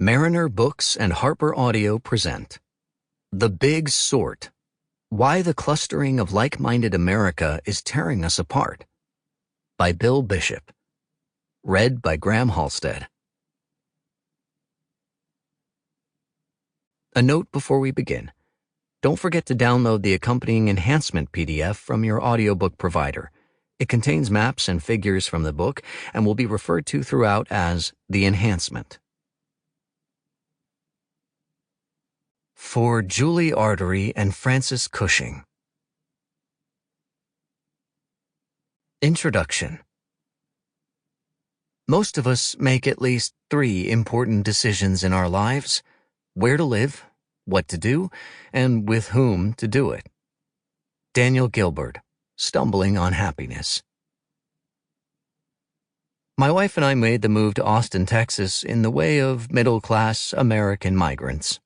Mariner Books and HarperAudio present The Big Sort: Why the Clustering of Like-Minded America is Tearing Us Apart, by Bill Bishop. Read by Graham Halstead. A note before we begin. Don't forget to download the accompanying enhancement PDF from your audiobook provider. It contains maps and figures from the book and will be referred to throughout as the enhancement. For Julie Artery and Francis Cushing. Introduction. Most of us make at least 3 important decisions in our lives: where to live, what to do, and with whom to do it. Daniel Gilbert, Stumbling on Happiness. My wife and I made the move to Austin, Texas in the way of middle-class American migrants.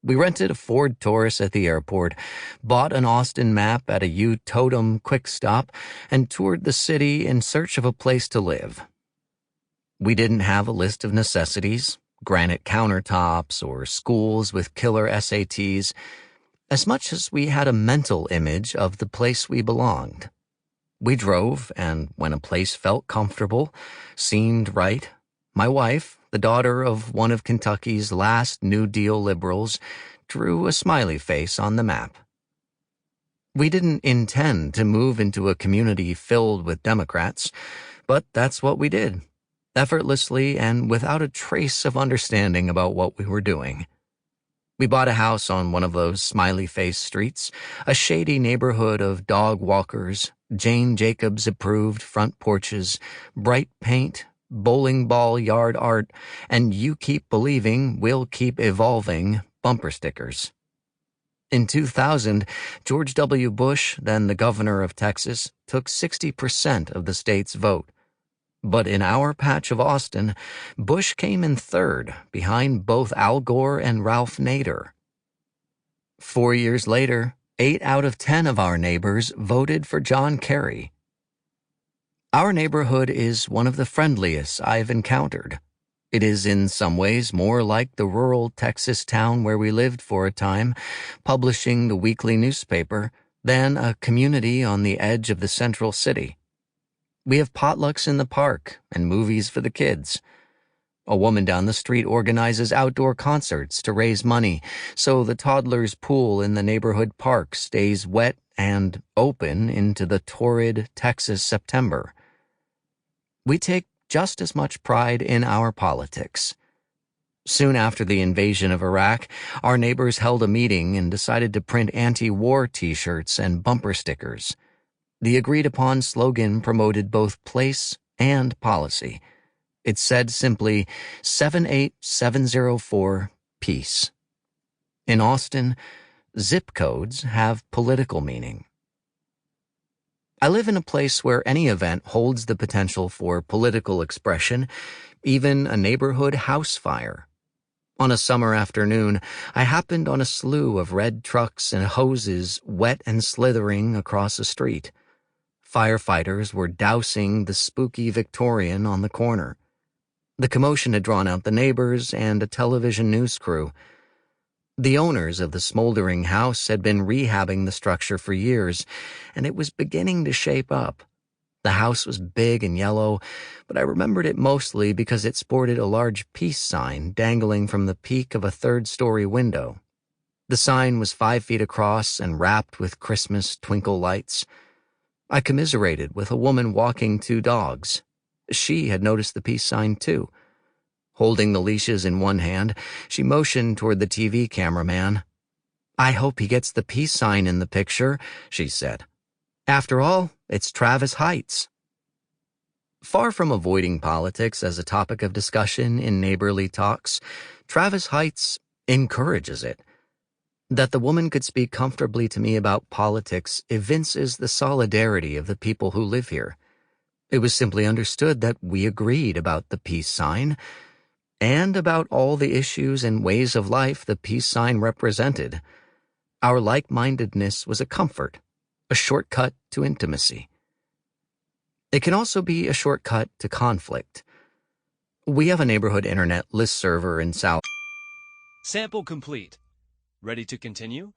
We rented a Ford Taurus at the airport, bought an Austin map at a U-Totem quick stop, and toured the city in search of a place to live. We didn't have a list of necessities, granite countertops, or schools with killer SATs, as much as we had a mental image of the place we belonged. We drove, and when a place felt comfortable, seemed right, my wife, the daughter of one of Kentucky's last New Deal liberals, drew a smiley face on the map. We didn't intend to move into a community filled with Democrats, but that's what we did, effortlessly and without a trace of understanding about what we were doing. We bought a house on one of those smiley face streets, a shady neighborhood of dog walkers, Jane Jacobs-approved front porches, bright paint, bowling ball yard art, and "You keep believing, we'll keep evolving" bumper stickers. In 2000, George W. Bush, then the governor of Texas, took 60% of the state's vote. But in our patch of Austin, Bush came in third, behind both Al Gore and Ralph Nader. 4 years later, 8 out of 10 of our neighbors voted for John Kerry. Our neighborhood is one of the friendliest I've encountered. It is in some ways more like the rural Texas town where we lived for a time, publishing the weekly newspaper, than a community on the edge of the central city. We have potlucks in the park and movies for the kids. A woman down the street organizes outdoor concerts to raise money, so the toddlers' pool in the neighborhood park stays wet and open into the torrid Texas September. We take just as much pride in our politics. Soon after the invasion of Iraq, our neighbors held a meeting and decided to print anti-war t-shirts and bumper stickers. The agreed-upon slogan promoted both place and policy. It said simply, 78704 Peace. In Austin, zip codes have political meaning. I live in a place where any event holds the potential for political expression, even a neighborhood house fire. On a summer afternoon, I happened on a slew of red trucks and hoses wet and slithering across a street. Firefighters were dousing the spooky Victorian on the corner. The commotion had drawn out the neighbors and a television news crew. The owners of the smoldering house had been rehabbing the structure for years, and it was beginning to shape up. The house was big and yellow, but I remembered it mostly because it sported a large peace sign dangling from the peak of a 3rd-story window. The sign was 5 feet across and wrapped with Christmas twinkle lights. I commiserated with a woman walking 2 dogs. She had noticed the peace sign too. Holding the leashes in one hand, she motioned toward the TV cameraman. "I hope he gets the peace sign in the picture," she said. "After all, it's Travis Heights." Far from avoiding politics as a topic of discussion in neighborly talks, Travis Heights encourages it. That the woman could speak comfortably to me about politics evinces the solidarity of the people who live here. It was simply understood that we agreed about the peace sign, and about all the issues and ways of life the peace sign represented. Our like-mindedness was a comfort, a shortcut to intimacy. It can also be a shortcut to conflict. We have a neighborhood internet listserver in South Sample complete. Ready to continue?